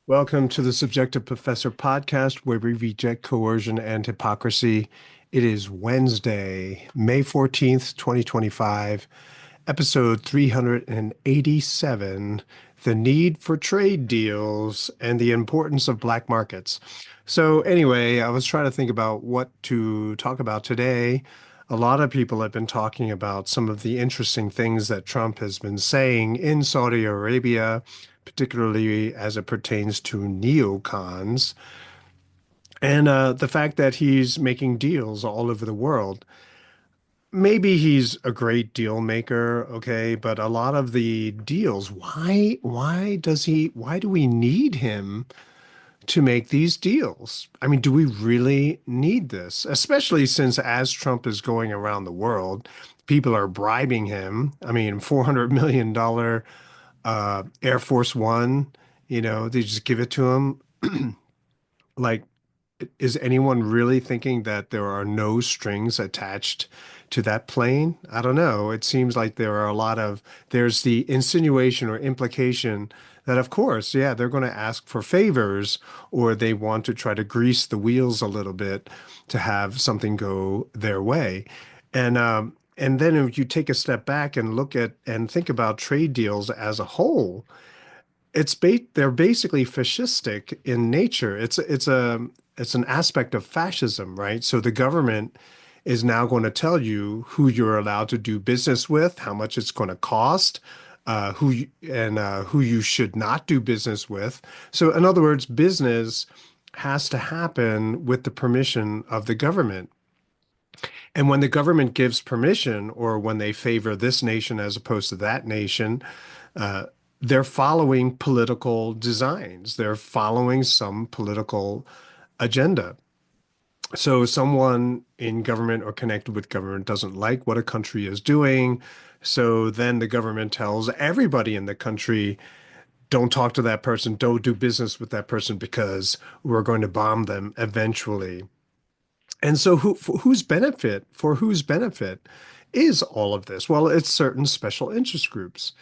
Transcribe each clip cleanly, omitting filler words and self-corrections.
Welcome to the Subjective Professor podcast, where we reject coercion and hypocrisy. It is Wednesday, May 14th, 2025, episode 387, The Need for Trade Deals and the Importance of Black Markets. So, anyway, I was trying to think about what to talk about today. A lot of people have been talking about some of the interesting things that Trump has been saying in Saudi Arabia, particularly as it pertains to neocons, and the fact that he's making deals all over the world. Maybe he's a great deal maker, okay, but a lot of the deals, why do we need him to make these deals? I mean, do we really need this? Especially since as Trump is going around the world, people are bribing him. I mean, $400 million Air Force One, they just give it to him. Like, is anyone really thinking that there are no strings attached to that plane? I don't know. It seems like there's the insinuation or implication that, of course, yeah, they're going to ask for favors or they want to try to grease the wheels a little bit to have something go their way. And then if you take a step back and look at and think about trade deals as a whole, they're basically fascistic in nature. It's an aspect of fascism, right? So the government is now going to tell you who you're allowed to do business with, how much it's going to cost, who you should not do business with. So in other words, business has to happen with the permission of the government. And when the government gives permission, or when they favor this nation as opposed to that nation, uh, they're following political designs. They're following some political agenda. So someone in government or connected with government doesn't like what a country is doing. So then the government tells everybody in the country, don't talk to that person, don't do business with that person because we're going to bomb them eventually. And so for whose benefit is all of this? Well, it's certain special interest groups.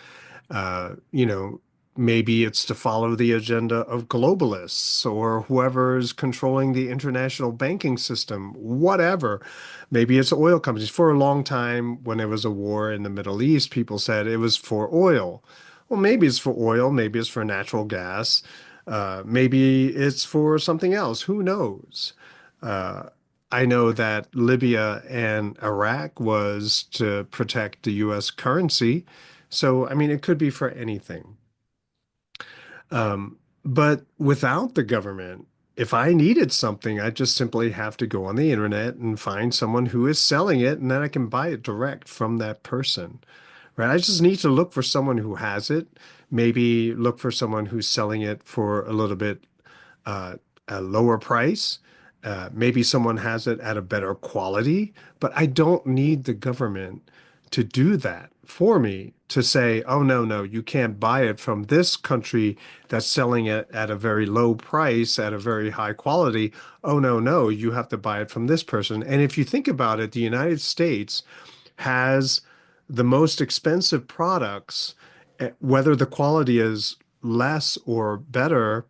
Uh, you know, Maybe it's to follow the agenda of globalists or whoever is controlling the international banking system, whatever. Maybe it's oil companies. For a long time, when there was a war in the Middle East, people said it was for oil. Well, maybe it's for oil, maybe it's for natural gas, maybe it's for something else. Who knows? Uh, I know that Libya and Iraq was to protect the US currency. So, I mean, it could be for anything. But without the government, if I needed something, I just simply have to go on the internet and find someone who is selling it, and then I can buy it direct from that person, right? I just need to look for someone who has it, maybe look for someone who's selling it for a little bit uh, a lower price. Maybe someone has it at a better quality, but I don't need the government to do that for me to say, oh, no, no, you can't buy it from this country that's selling it at a very low price, at a very high quality. Oh, no, no, you have to buy it from this person. And if you think about it, the United States has the most expensive products, whether the quality is less or better,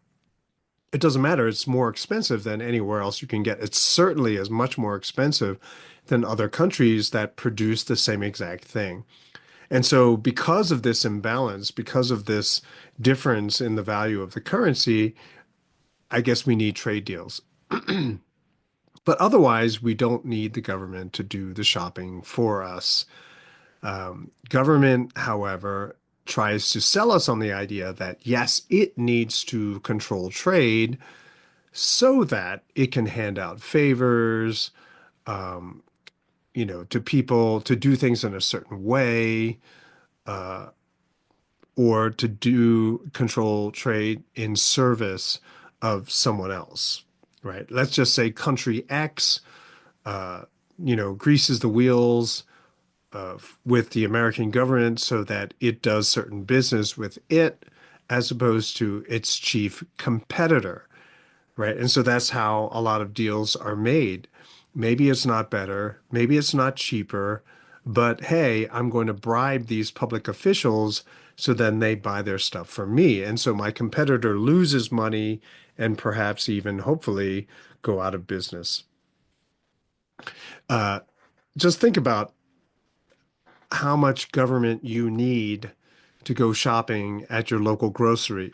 it doesn't matter. It's more expensive than anywhere else you can get. It certainly is much more expensive than other countries that produce the same exact thing. And so, because of this imbalance, because of this difference in the value of the currency, I guess we need trade deals. But otherwise, we don't need the government to do the shopping for us. Government, however, tries to sell us on the idea that yes, it needs to control trade so that it can hand out favors, to people to do things in a certain way, or to do control trade in service of someone else, right? Let's just say country X, greases the wheels with the American government so that it does certain business with it as opposed to its chief competitor, right? And so that's how a lot of deals are made. Maybe it's not better, maybe it's not cheaper, But hey, I'm going to bribe these public officials so then they buy their stuff from me. And so my competitor loses money and perhaps even hopefully go out of business. Uh, just think about how much government you need to go shopping at your local grocery,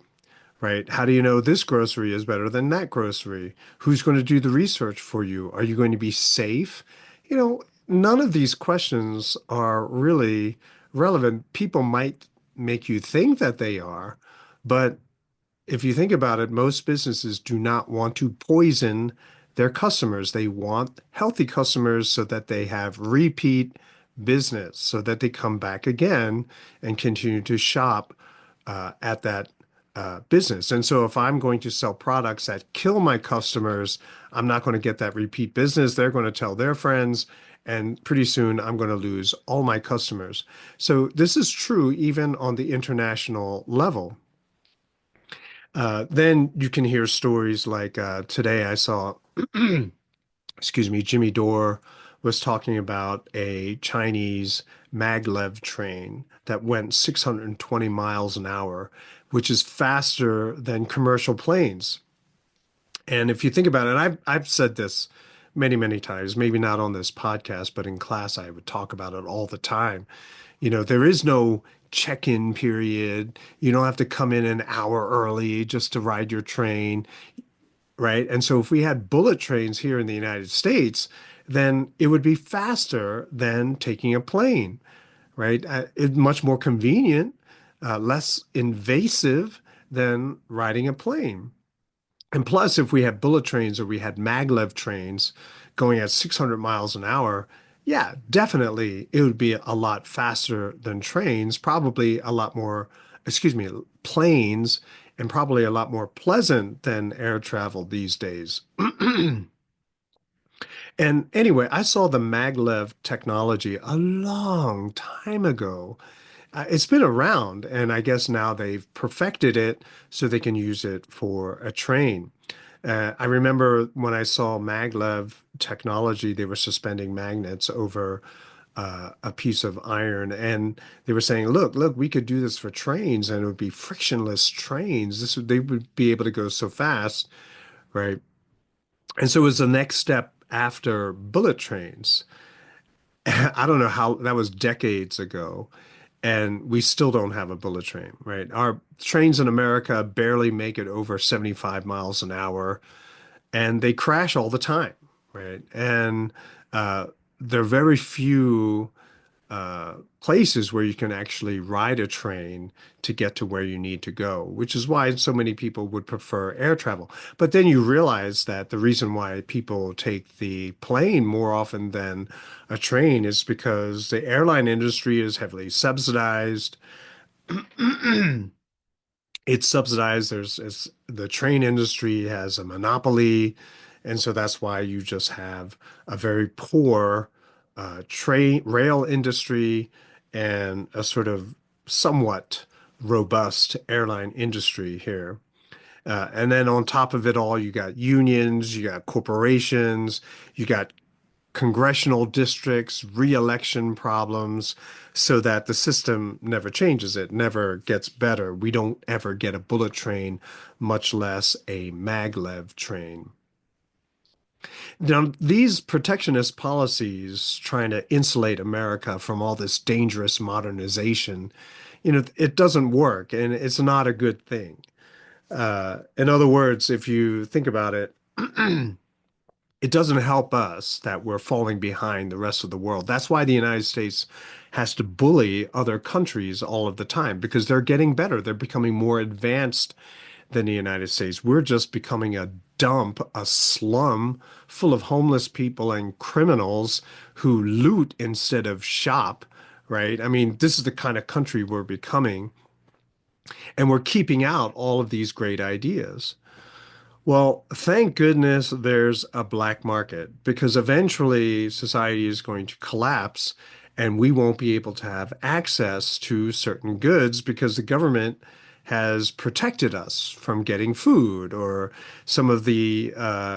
right? How do you know this grocery is better than that grocery? Who's going to do the research for you? Are you going to be safe? None of these questions are really relevant. People might make you think that they are, but if you think about it, most businesses do not want to poison their customers. They want healthy customers so that they have repeat business, so that they come back again and continue to shop at that business. And so if I'm going to sell products that kill my customers, I'm not going to get that repeat business. They're going to tell their friends, and pretty soon I'm going to lose all my customers. So this is true even on the international level. Then you can hear stories like today I saw, excuse me, Jimmy Dore was talking about a Chinese maglev train that went 620 miles an hour, which is faster than commercial planes. And if you think about it, I've said this many, many times, maybe not on this podcast, but in class I would talk about it all the time. There is no check-in period. You don't have to come in an hour early just to ride your train, right? And so if we had bullet trains here in the United States, then it would be faster than taking a plane, right? It's much more convenient, less invasive than riding a plane. And plus, if we had bullet trains or we had maglev trains going at 600 miles an hour, yeah, definitely it would be a lot faster than trains, probably a lot more, excuse me, planes, and probably a lot more pleasant than air travel these days. And anyway, I saw the maglev technology a long time ago. It's been around, and I guess now they've perfected it so they can use it for a train. I remember when I saw maglev technology, they were suspending magnets over a piece of iron, and they were saying, "Look, we could do this for trains, and it would be frictionless trains. They would be able to go so fast, right?" And so it was the next step after bullet trains. I don't know how that was decades ago, and we still don't have a bullet train, right? Our trains in America barely make it over 75 miles an hour, and they crash all the time, right? And uh, there are very few places where you can actually ride a train to get to where you need to go, which is why so many people would prefer air travel. But then you realize that the reason why people take the plane more often than a train is because the airline industry is heavily subsidized. It's subsidized. The train industry has a monopoly, and so that's why you just have a very poor train rail industry and a sort of somewhat robust airline industry here. And then on top of it all, you got unions, you got corporations, you got congressional districts, re-election problems, so that the system never changes. It never gets better. We don't ever get a bullet train, much less a maglev train. Now, these protectionist policies trying to insulate America from all this dangerous modernization, it doesn't work and it's not a good thing. In other words, if you think about it, it doesn't help us that we're falling behind the rest of the world. That's why the United States has to bully other countries all of the time because they're getting better. They're becoming more advanced than the United States. We're just becoming a dump, a slum full of homeless people and criminals who loot instead of shop, right? I mean, this is the kind of country we're becoming, and we're keeping out all of these great ideas. Well, thank goodness there's a black market because eventually society is going to collapse and we won't be able to have access to certain goods because the government has protected us from getting food or some of the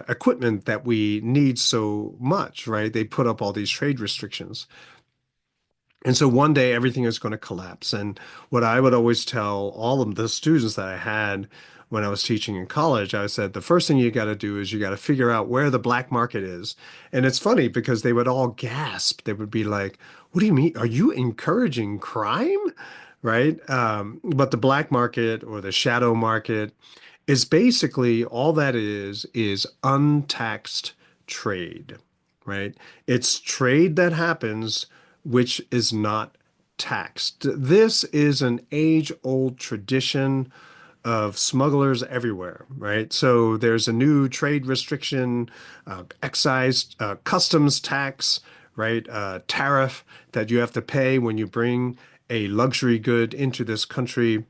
equipment that we need so much, right? They put up all these trade restrictions. And so one day everything is going to collapse. And what I would always tell all of the students that I had when I was teaching in college, I said, the first thing you got to do is you got to figure out where the black market is. And it's funny because they would all gasp. They would be like, what do you mean? Are you encouraging crime? Right? But the black market or the shadow market is basically all that is untaxed trade, right? It's trade that happens which is not taxed. This is an age-old tradition of smugglers everywhere, right? So there's a new trade restriction, excise, customs tax, right? Tariff that you have to pay when you bring a luxury good into this country.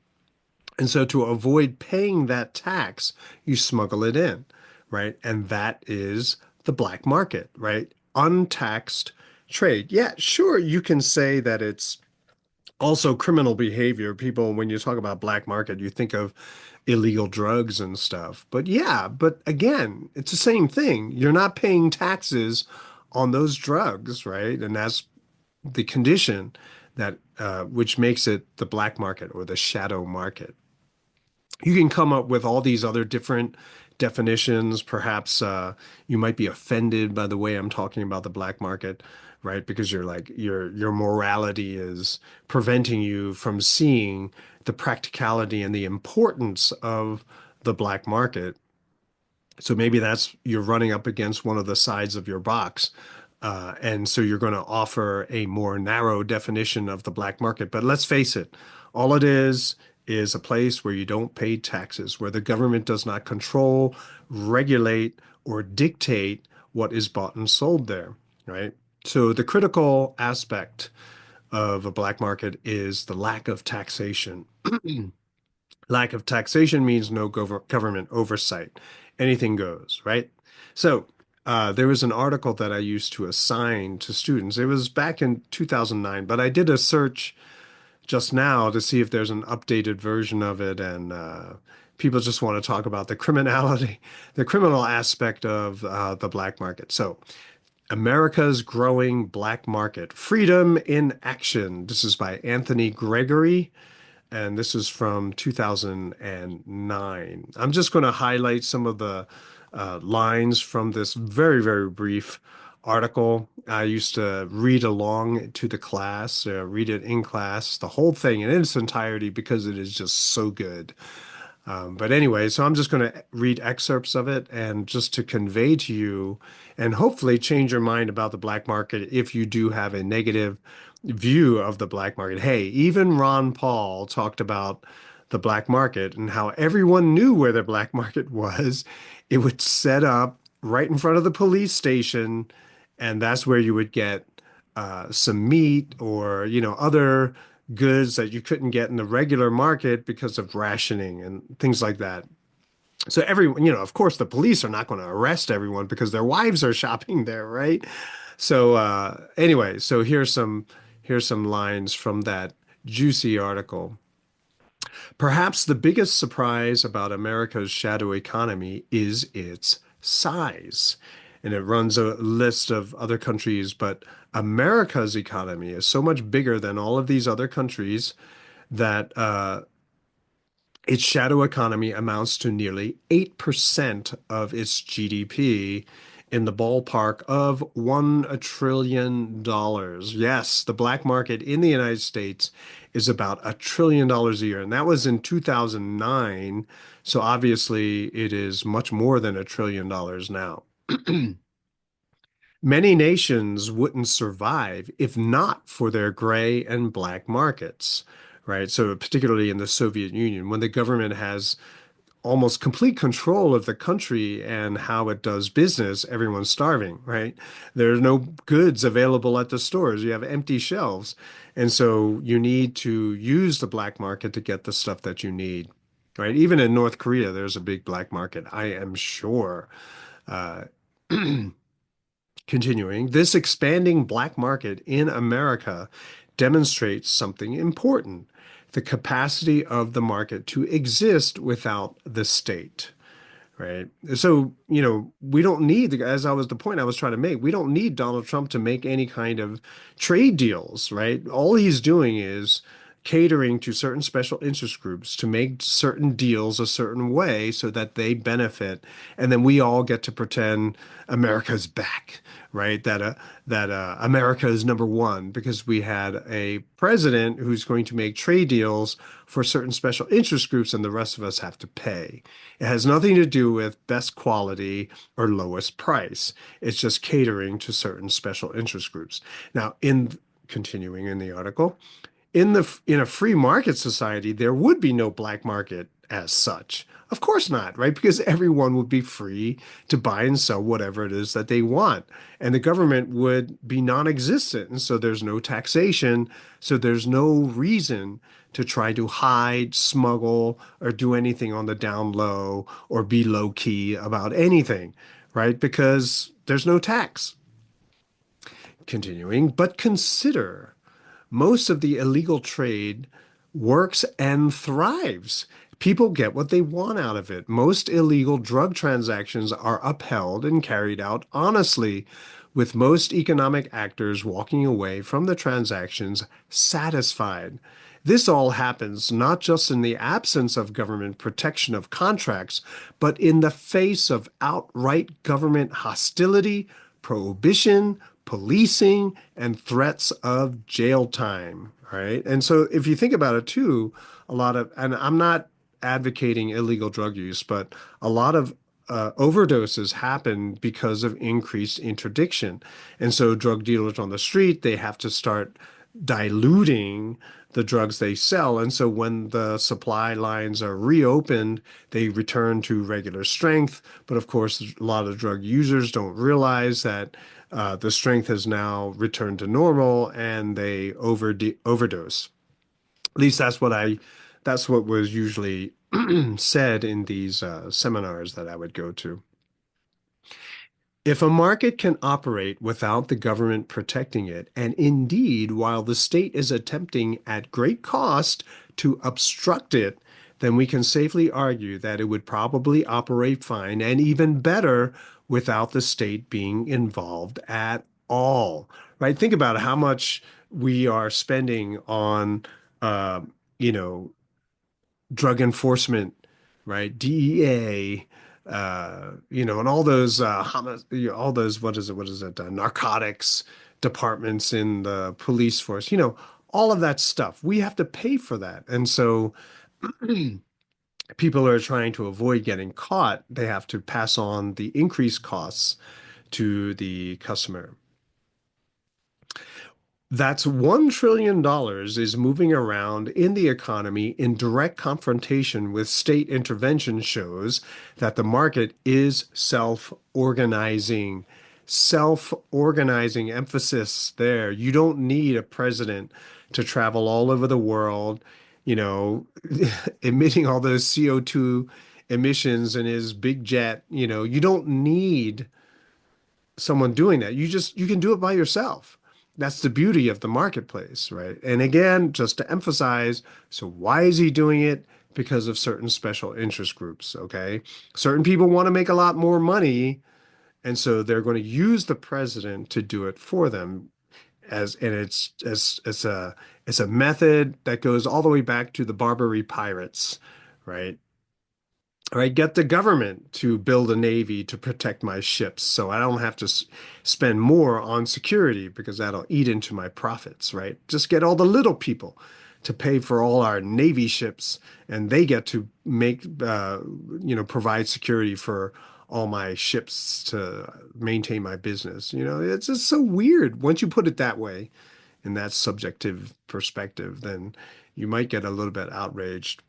And so to avoid paying that tax, you smuggle it in, right? And that is the black market, right? Untaxed trade. Yeah, sure, you can say that it's also criminal behavior. People, when you talk about black market, you think of illegal drugs and stuff. But yeah, but again, it's the same thing. You're not paying taxes on those drugs, right? And that's the condition that which makes it the black market or the shadow market. You can come up with all these other different definitions. Perhaps you might be offended by the way I'm talking about the black market, right? Because you're like your morality is preventing you from seeing the practicality and the importance of the black market. So maybe that's you're running up against one of the sides of your box. And so you're going to offer a more narrow definition of the black market. But let's face it, all it is a place where you don't pay taxes, where the government does not control, regulate, or dictate what is bought and sold there, right? So the critical aspect of a black market is the lack of taxation. Lack of taxation means no government oversight. Anything goes, right? So there was an article that I used to assign to students. It was back in 2009, but I did a search just now to see if there's an updated version of it. And people just want to talk about the criminality, the criminal aspect of the black market. So America's Growing Black Market, Freedom in Action. This is by Anthony Gregory and this is from 2009. I'm just going to highlight some of the lines from this very, very brief article. I used to read along to the class, read it in class, the whole thing in its entirety because it is just so good. But anyway, so I'm just going to read excerpts of it and just to convey to you and hopefully change your mind about the black market if you do have a negative view of the black market. Hey, even Ron Paul talked about the black market and how everyone knew where the black market was. It would set up right in front of the police station, and that's where you would get some meat or, other goods that you couldn't get in the regular market because of rationing and things like that. So everyone, of course, the police are not going to arrest everyone because their wives are shopping there, right? So anyway, so here's some lines from that juicy article. Perhaps the biggest surprise about America's shadow economy is its size. And it runs a list of other countries, but America's economy is so much bigger than all of these other countries that its shadow economy amounts to nearly 8% of its GDP in the ballpark of $1 trillion. Yes, the black market in the United States is about $1 trillion a year. And that was in 2009. So obviously it is much more than $1 trillion now. Many nations wouldn't survive if not for their gray and black markets, right? So particularly in the Soviet Union, when the government has almost complete control of the country and how it does business, everyone's starving, right? There are no goods available at the stores. You have empty shelves. And so you need to use the black market to get the stuff that you need, right? Even in North Korea, there's a big black market, I am sure. Uh, Continuing, this expanding black market in America demonstrates something important, the capacity of the market to exist without the state, right? So, we don't need, as I was the point I was trying to make, we don't need Donald Trump to make any kind of trade deals, right? All he's doing is catering to certain special interest groups to make certain deals a certain way so that they benefit, and then we all get to pretend America's back, right? That America is number one because we had a president who's going to make trade deals for certain special interest groups, and the rest of us have to pay. It has nothing to do with best quality or lowest price. It's just catering to certain special interest groups. Now, in continuing in the article, in a free market society, there would be no black market as such. Of course not, right? Because everyone would be free to buy and sell whatever it is that they want. And the government would be non-existent. And so there's no taxation. So there's no reason to try to hide, smuggle, or do anything on the down low or be low key about anything, right? Because there's no tax. Continuing, but consider most of the illegal trade works and thrives. People get what they want out of it. Most illegal drug transactions are upheld and carried out honestly, with most economic actors walking away from the transactions satisfied. This all happens not just in the absence of government protection of contracts, but in the face of outright government hostility, prohibition, policing, and threats of jail time. Right. And so if you think about it too, and I'm not advocating illegal drug use, but a lot of overdoses happen because of increased interdiction. And so drug dealers on the street, they have to start diluting the drugs they sell. And so when the supply lines are reopened, they return to regular strength. But of course, a lot of drug users don't realize that the strength has now returned to normal and they overdose. At least that's what was usually said in these seminars that I would go to. If a market can operate without the government protecting it, and indeed while the state is attempting at great cost to obstruct it, then we can safely argue that it would probably operate fine and even better without the state being involved at all. Right? Think about how much we are spending on, uh, you know, drug enforcement, right? DEA, and all those all those what is it, narcotics departments in the police force, all of that stuff. We have to pay for that, and so people are trying to avoid getting caught. They have to pass on the increased costs to the customer. That's $1 trillion is moving around in the economy in direct confrontation with state intervention shows that the market is self-organizing. Self-organizing, emphasis there. You don't need a president to travel all over the world, you know, emitting all those CO2 emissions in his big jet. You don't need someone doing that. You can do it by yourself. That's the beauty of the marketplace, right? And again, just to emphasize, so why is he doing it? Because of certain special interest groups, okay? Certain people want to make a lot more money, and so they're going to use the president to do it for them. And it's a method that goes all the way back to the Barbary pirates, right? Right, get the government to build a navy to protect my ships so I don't have to spend more on security because that'll eat into my profits, right? Just get all the little people to pay for all our navy ships and they get to provide security for all my ships to maintain my business. It's just so weird. Once you put it that way, in that subjective perspective, then you might get a little bit outraged.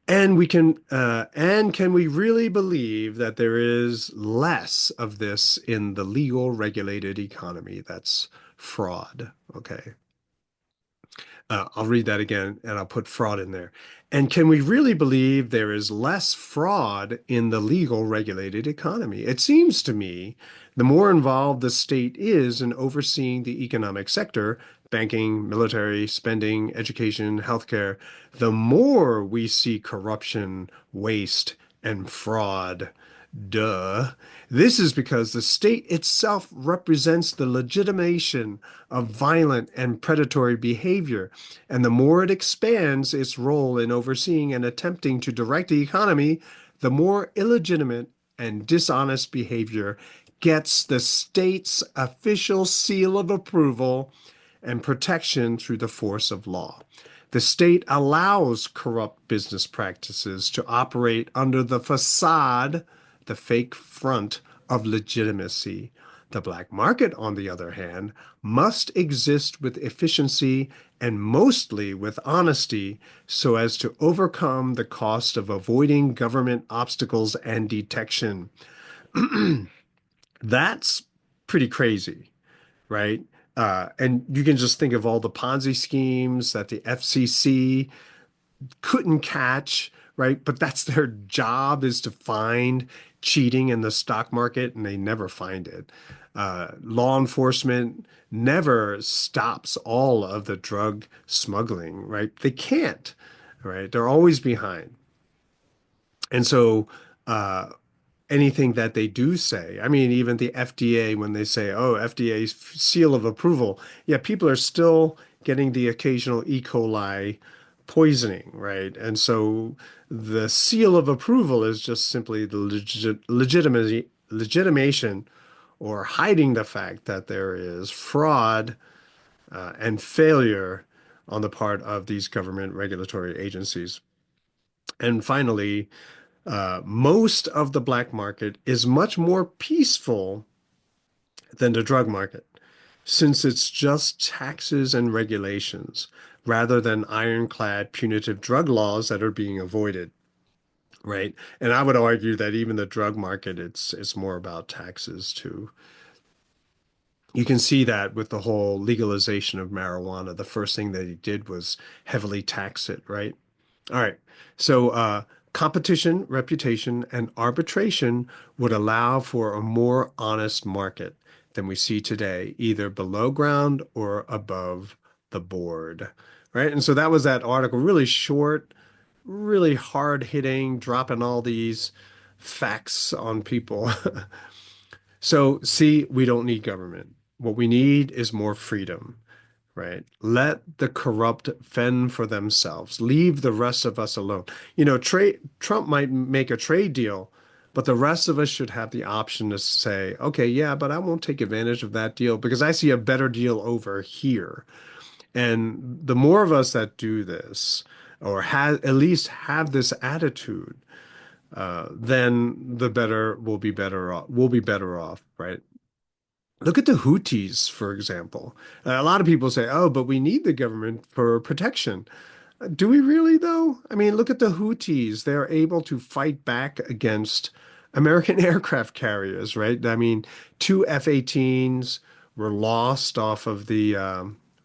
And can we really believe that there is less of this in the legal regulated economy? That's fraud. Okay. I'll read that again and I'll put fraud in there. And can we really believe there is less fraud in the legal regulated economy? It seems to me the more involved the state is in overseeing the economic sector, banking, military, spending, education, healthcare, the more we see corruption, waste, and fraud. Duh. This is because the state itself represents the legitimation of violent and predatory behavior, and the more it expands its role in overseeing and attempting to direct the economy, the more illegitimate and dishonest behavior gets the state's official seal of approval and protection through the force of law. The state allows corrupt business practices to operate under the facade, the fake front of legitimacy. The black market, on the other hand, must exist with efficiency and mostly with honesty so as to overcome the cost of avoiding government obstacles and detection. That's pretty crazy, right? And you can just think of all the Ponzi schemes that the FCC couldn't catch, right? But that's their job is to find cheating in the stock market, and they never find it. Law enforcement never stops all of the drug smuggling, right? They can't, right? They're always behind. And so, uh, anything that they do say. I mean, even the FDA, when they say, oh, FDA seal of approval, yeah, people are still getting the occasional E. coli poisoning, right? And so the seal of approval is just simply the legitimation or hiding the fact that there is fraud and failure on the part of these government regulatory agencies. And finally, most of the black market is much more peaceful than the drug market, since it's just taxes and regulations rather than ironclad punitive drug laws that are being avoided, right? And I would argue that even the drug market, it's more about taxes too. You can see that with the whole legalization of marijuana. The first thing that he did was heavily tax it, right? All right. So, competition, reputation, and arbitration would allow for a more honest market than we see today, either below ground or above the board, right? And so that was that article, really short, really hard hitting, dropping all these facts on people. So, see, we don't need government. What we need is more freedom, right? Let the corrupt fend for themselves. Leave the rest of us alone. You know, trade Trump might make a trade deal, but the rest of us should have the option to say, okay, yeah, but I won't take advantage of that deal because I see a better deal over here. And the more of us that do this, or have at least have this attitude, then the better we'll be better off. We'll be better off, right? Look at the Houthis, for example. A lot of people say, oh, but we need the government for protection. Do we really, though? I mean, look at the Houthis. They're able to fight back against American aircraft carriers, right? I mean, two F-18s were lost off of the,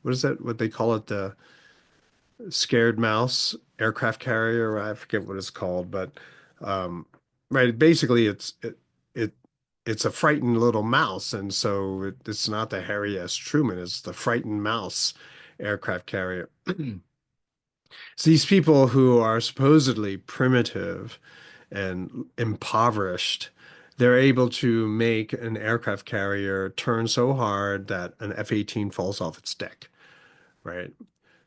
what is that, what they call it, the Scared Mouse aircraft carrier? I forget what it's called, but um, right, basically it it's a frightened little mouse, and so it's not the Harry S. Truman, it's the frightened mouse aircraft carrier. So these people who are supposedly primitive and impoverished, they're able to make an aircraft carrier turn so hard that an F-18 falls off its deck, right?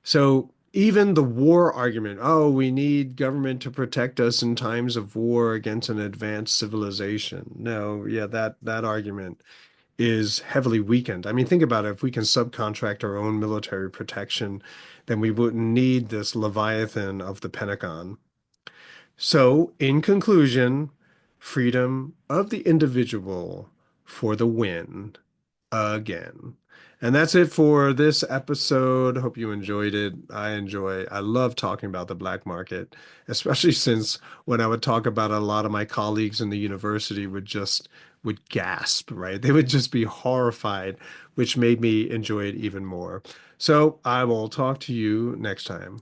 So even the war argument, oh, we need government to protect us in times of war against an advanced civilization. No, yeah, that argument is heavily weakened. I mean, think about it. If we can subcontract our own military protection, then we wouldn't need this Leviathan of the Pentagon. So, in conclusion, freedom of the individual for the win again. And that's it for this episode. Hope you enjoyed it. I love talking about the black market, especially since when I would talk about it, a lot of my colleagues in the university would gasp, right? They would just be horrified, which made me enjoy it even more. So I will talk to you next time.